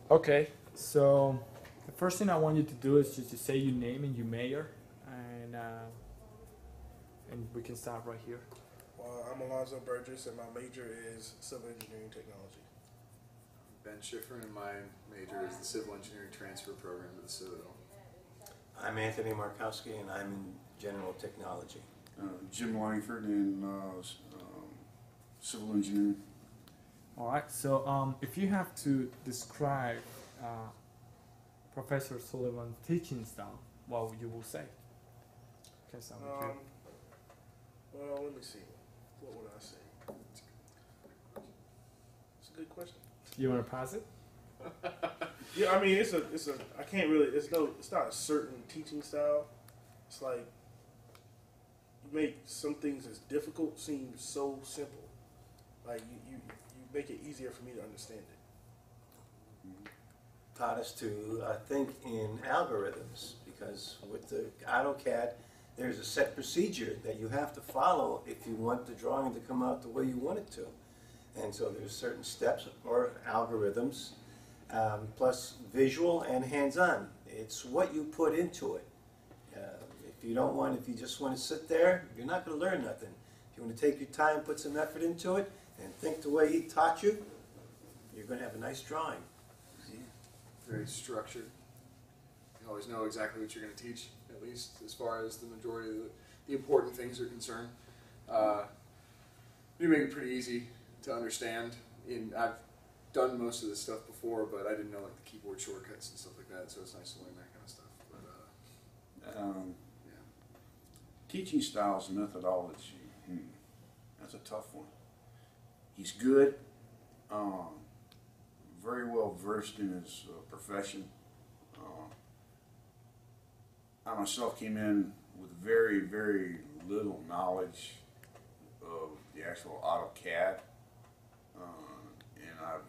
Okay, so the first thing I want you to do is just to say your name and your mayor, and we can start right here. I'm Alonzo Burgess, and my major is civil engineering technology. Ben Schiffer, and my major is the Civil Engineering Transfer Program at the Citadel. I'm Anthony Markowski, and I'm in General Technology. Jim Langford in civil engineering. All right. So, if you have to describe Professor Suliban's teaching style, what you will say? Okay, so well, let me see. What would I say? It's a good question. you want to pass it? Yeah, I mean, I can't really. It's not a certain teaching style. It's like you make some things as difficult seem so simple. Like you make it easier for me to understand it. Taught us to think in algorithms, because with the AutoCAD, there's a set procedure that you have to follow if you want the drawing to come out the way you want it to. And so there's certain steps or algorithms, plus visual and hands-on. It's what you put into it. If you just want to sit there, you're not going to learn nothing. If you want to take your time, put some effort into it, and think the way he taught you, you're going to have a nice drawing. Very structured. You always know exactly what you're going to teach, at least as far as the majority of the important things are concerned. You make it pretty easy to understand. I've done most of this stuff before, but I didn't know like the keyboard shortcuts and stuff like that, so it's nice to learn that kind of stuff. But, yeah. Teaching styles and methodology. That's a tough one. He's good, very well versed in his profession. I myself came in with very, very little knowledge of the actual AutoCAD, and I've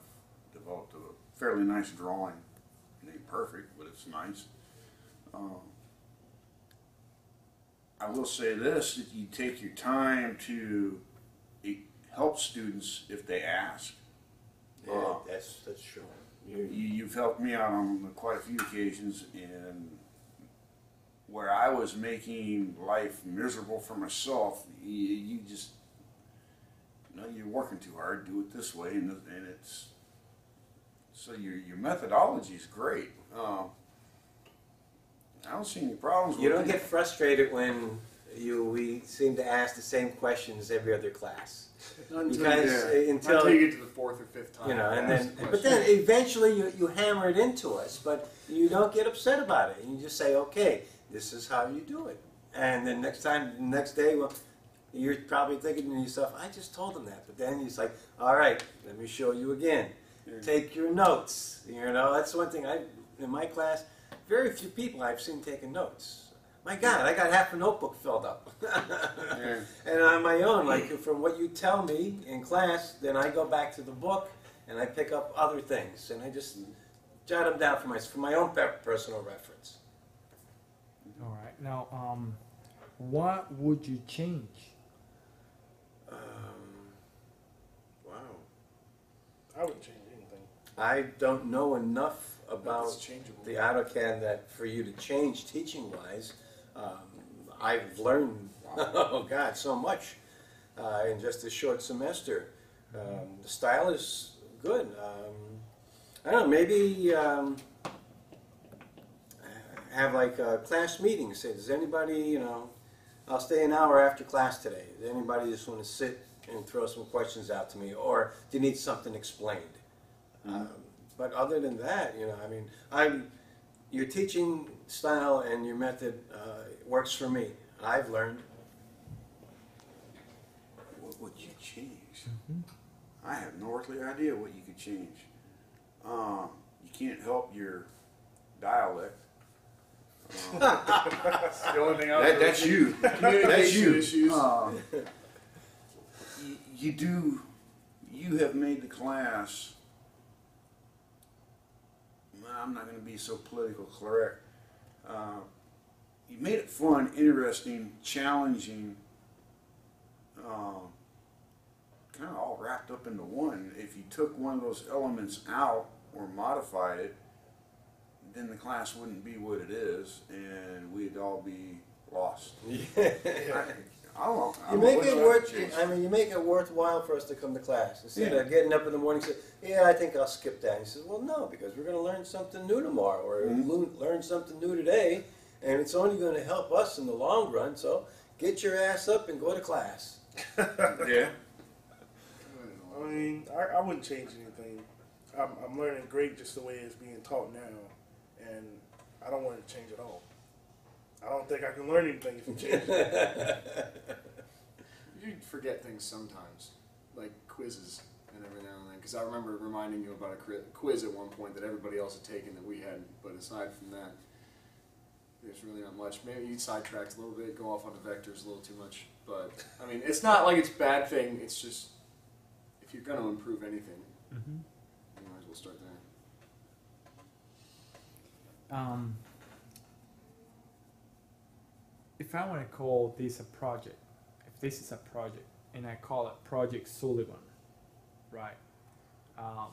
developed a fairly nice drawing. It ain't perfect, but it's nice. I will say this, that you take your time to help students if they ask. Yeah, that's true. You've helped me out on quite a few occasions, and where I was making life miserable for myself, you just, you're working too hard, do it this way, and it's, so your methodology is great. I don't see any problems with it. You don't get frustrated when we seem to ask the same questions every other class. Until you get to the fourth or fifth time. But then eventually you hammer it into us, but you don't get upset about it. You just say, okay, this is how you do it. And then next day, well, you're probably thinking to yourself, I just told them that. But then he's like, all right, let me show you again. Take your notes. That's one thing in my class, very few people I've seen taking notes. My God, I got half a notebook filled up. And on my own, like from what you tell me in class, then I go back to the book and I pick up other things and I just jot them down for my own personal reference. All right. Now, what would you change? Wow. I wouldn't change anything. I don't know enough about It's changeable. the AutoCAD that for you to change teaching-wise. I've learned, oh God, so much in just a short semester. The style is good. I don't know, maybe have like a class meeting. Say, does anybody, I'll stay an hour after class today. Does anybody just want to sit and throw some questions out to me? Or do you need something explained? But other than that, your teaching style and your method works for me. I've learned. What would you change? I have no earthly idea what you could change. You can't help your dialect. That's the only thing I That's you. That's you. Issues. You have made the class, I'm not going to be so political correct. You made it fun, interesting, challenging, kind of all wrapped up into one. If you took one of those elements out or modified it, then the class wouldn't be what it is, and we'd all be lost. I don't know. You make it worth. I mean, you make it worthwhile for us to come to class instead of getting up in the morning and say, "Yeah, I think I'll skip that." And he says, "Well, no, because we're going to learn something new tomorrow, or learn something new today, and it's only going to help us in the long run. So get your ass up and go to class." Yeah. I mean, I wouldn't change anything. I'm learning great just the way it's being taught now, and I don't want it to change at all. I don't think I can learn anything if you change it. You forget things sometimes, like quizzes and every now and then. Because I remember reminding you about a quiz at one point that everybody else had taken that we hadn't. But aside from that, there's really not much. Maybe you sidetracked a little bit, go off on the vectors a little too much. But I mean, it's not like it's a bad thing. It's just if you're going to improve anything, you might as well start there. If I want to call this a project, if this is a project, and I call it Project Suliban, right? How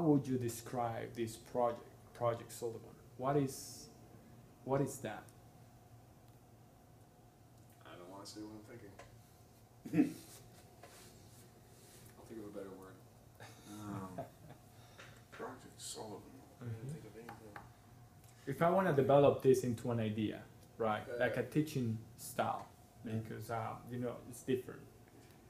would you describe this project, Project Suliban? What is that? I don't want to say what I'm thinking. I'll think of a better word. Project Sullivan. I didn't think of anything. If I want to develop this into an idea, right, like a teaching style, because you know it's different,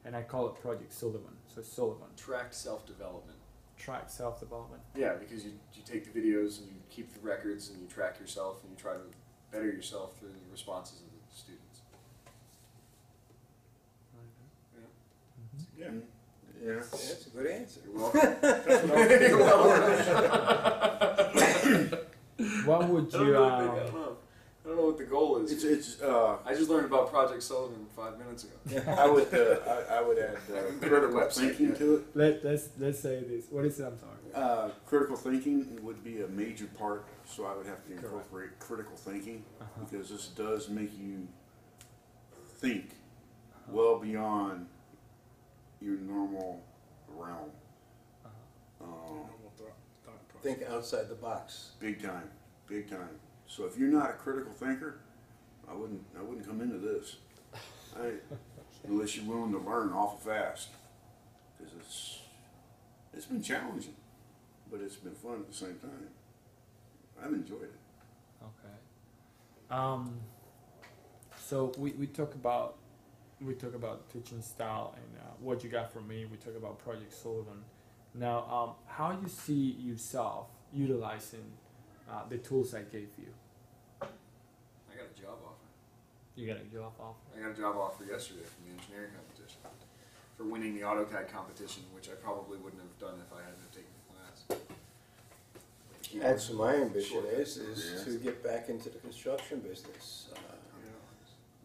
and I call it Project Suliban. So Sullivan. Tracked self-development. Track self-development. Yeah, because you take the videos and you keep the records and you track yourself and you try to better yourself through the responses of the students. Yeah. Yeah. That's a good answer. You're welcome. What would I don't you? know. I don't know what the goal is. It's I just learned about Project Sullivan 5 minutes ago. I would add critical website thinking yet. to it. Let's say this. What is it? I'm sorry. Critical thinking would be a major part, so I would have to incorporate critical thinking because this does make you think well beyond your normal realm. Think outside the box. Big time, big time. So if you're not a critical thinker, I wouldn't come into this, unless you're willing to learn awful fast, because it's been challenging, but it's been fun at the same time. I've enjoyed it. Okay. So we talk about teaching style and what you got from me. We talk about Project Sullivan. Now, how you see yourself utilizing the tools I gave you? I got a job offer. You got a job offer? I got a job offer yesterday from the engineering competition for winning the AutoCAD competition, which I probably wouldn't have done if I hadn't have taken the class. That's what my ambition is to get back into the construction business.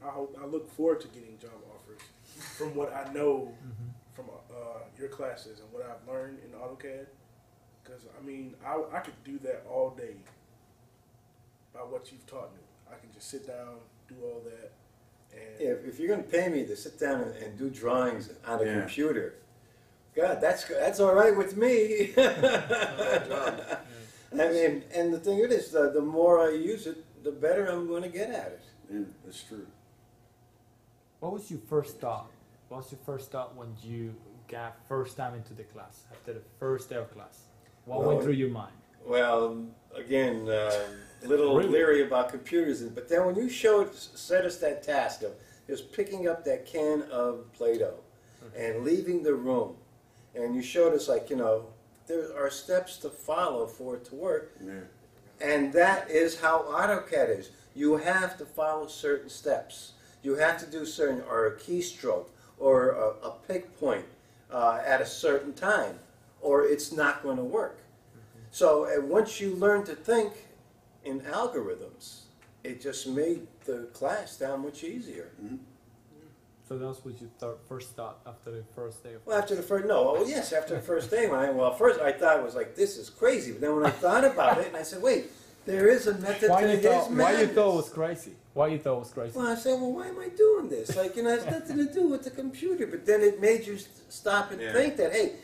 I look forward to getting job offers from what I know from your classes and what I've learned in AutoCAD. Because, I mean, I could do that all day by what you've taught me. I can just sit down, do all that. And If you're going to pay me to sit down and do drawings on a computer, God, that's all right with me. I mean, and the thing is, the more I use it, the better I'm going to get at it. Yeah, that's true. What was your first thought? What was your first thought when you got first time into the class, after the first day of class? What went through your mind? Well, again, a little leery about computers, but then when you set us that task of just picking up that can of Play-Doh and leaving the room, and you showed us, like, there are steps to follow for it to work, and that is how AutoCAD is. You have to follow certain steps. You have to do certain, or a keystroke, or a pick point at a certain time, or it's not going to work. So once you learn to think in algorithms, it just made the class that much easier. So that was what you first thought after the first day of Well, after the first day, first I thought it was like, this is crazy. But then when I thought about it, and I said, wait, There is a method Why to you his thought? Why you madness. thought it was crazy? Why you thought it was crazy? Well, I said, well, why am I doing this? Like, you know, it has nothing to do with the computer. But then it made you stop and Yeah. think that, hey,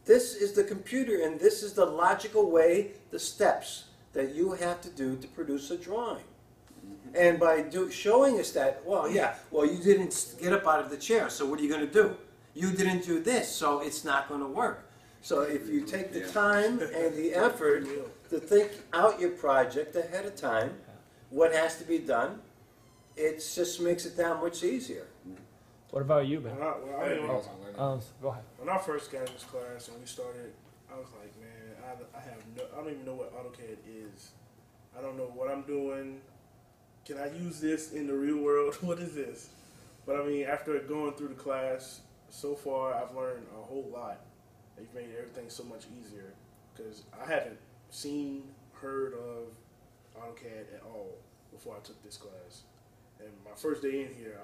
this is the computer, and this is the logical way, the steps that you have to do to produce a drawing. And by showing us that, well, yeah, well, you didn't get up out of the chair, so what are you going to do? You didn't do this, so it's not going to work. So if you take the Yeah. time and the effort to think out your project ahead of time, what has to be done, it just makes it that much easier. What about you, Ben? Go ahead. When I first got in this class and we started, I was like, man, I don't even know what AutoCAD is. I don't know what I'm doing. Can I use this in the real world? What is this? But I mean, after going through the class, so far I've learned a whole lot. They've made everything so much easier because I hadn't seen, heard of AutoCAD at all before I took this class. And my first day in here,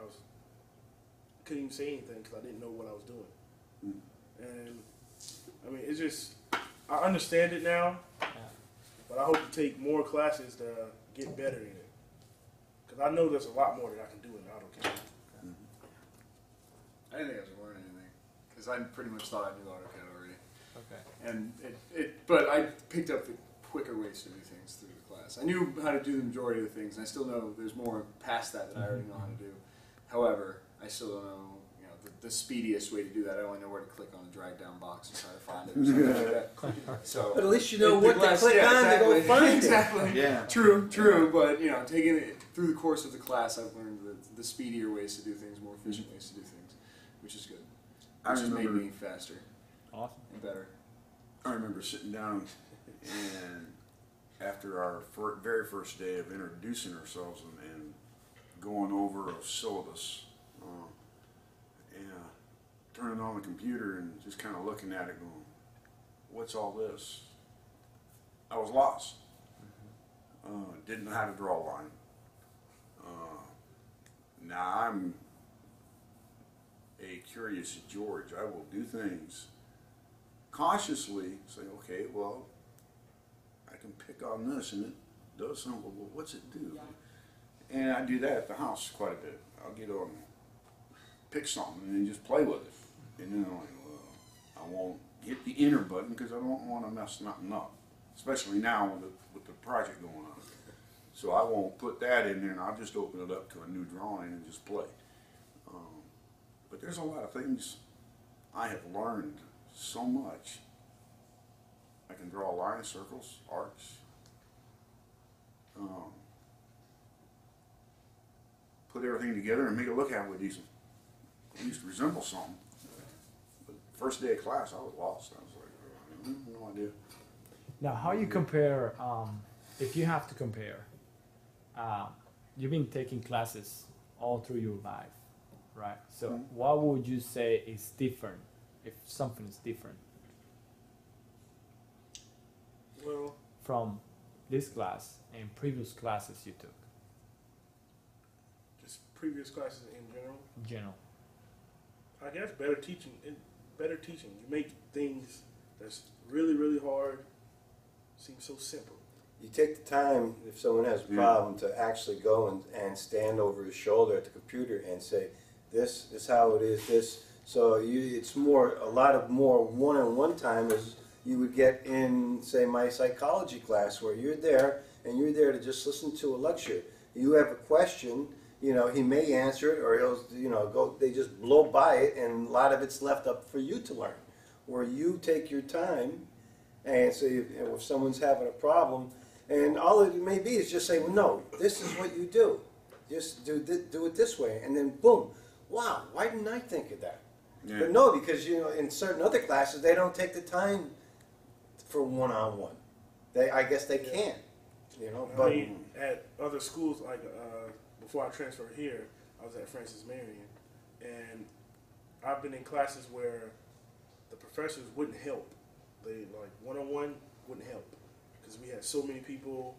couldn't even say anything because I didn't know what I was doing. And I mean, it's just, I understand it now, but I hope to take more classes to get better in it. Because I know there's a lot more that I can do in AutoCAD. I didn't think I was gonna learn anything because I pretty much thought I knew AutoCAD already. Okay. And but I picked up the quicker ways to do things through the class. I knew how to do the majority of the things, and I still know there's more past that I already know how to do. However, I still don't know, the speediest way to do that. I only know where to click on a drag down box and try to find it or something like that. So, But at least you know the what to class- click yeah, on exactly. to go find Exactly. it. Yeah. True. But taking it through the course of the class, I've learned the speedier ways to do things, more efficient ways to do things, which is good. I Which has made remember- me faster Awesome. and better. I remember sitting down and after our very first day of introducing ourselves and going over a syllabus, and turning on the computer and just kind of looking at it going, what's all this? I was lost. Didn't know how to draw a line. Now I'm a curious George. I will do things cautiously, say, okay, well, I can pick on this and it does something. Well, what's it do? And I do that at the house quite a bit. I'll get on, pick something and then just play with it. And then I'm like, well, I won't hit the enter button because I don't want to mess nothing up, especially now with the project going on. So I won't put that in there and I'll just open it up to a new drawing and just play. But there's a lot of things I have learned so much. I can draw lines, circles, arcs. Put everything together and make it look halfway decent. At least resemble something. But first day of class, I was lost. I was like, no idea. Now, how you compare? If you have to compare, you've been taking classes all through your life, right? So, what would you say is different? If something is different Well, from this class and previous classes you took just previous classes in general. in general? I guess better teaching. You make things that's really, really hard seem so simple. You take the time, if someone has a problem, to actually go and stand over his shoulder at the computer and say, this is how it is, this. So it's a lot more one-on-one time as you would get in, say, my psychology class, where you're there and you're there to just listen to a lecture. You have a question, he may answer it, or he'll, they just blow by it, and a lot of it's left up for you to learn. Where you take your time and say, if someone's having a problem, and all it may be is just say, well, no, this is what you do. Just do it this way, and then boom, wow, why didn't I think of that? Yeah. But no, because in certain other classes they don't take the time for one-on-one. I guess they can't, I mean, at other schools, like before I transferred here, I was at Francis Marion, and I've been in classes where the professors wouldn't help. They one-on-one wouldn't help because we had so many people,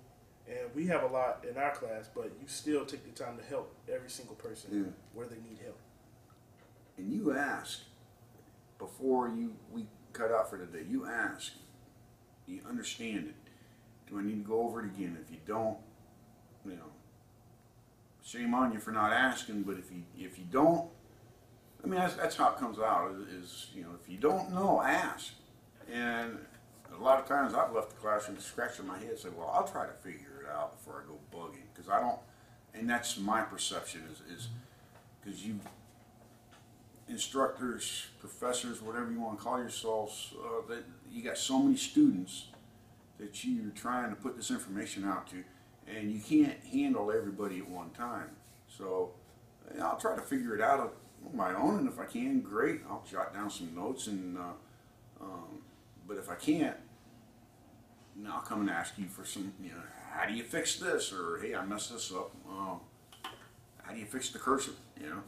and we have a lot in our class, but you still take the time to help every single person where they need help. And you ask, before we cut out for today, you ask, you understand it, do I need to go over it again? If you don't, you know, shame on you for not asking. But if you don't, I mean, that's how it comes out. Is you know, if you don't know, ask. And a lot of times I've left the classroom scratching my head, say, well, I'll try to figure it out before I go bugging, because I don't. And that's my perception is because you instructors, professors, whatever you want to call yourselves, that you got so many students that you're trying to put this information out to, and you can't handle everybody at one time. So I'll try to figure it out on my own, and if I can, great. I'll jot down some notes, and but if I can't, I'll come and ask you for some, you know, how do you fix this, or hey, I messed this up. How do you fix the cursor? You know,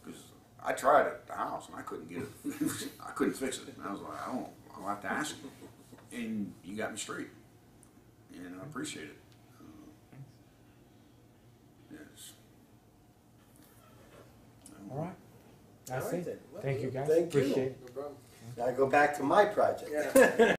because I tried it at the house and I couldn't get it. I couldn't fix it. And I was like, I'll have to ask you. And you got me straight. And I appreciate it. Yes. All right. That's All right it. then. Well, Thank you, guys. thank you. Appreciate it. No problem. Now I go back to my project. Yeah.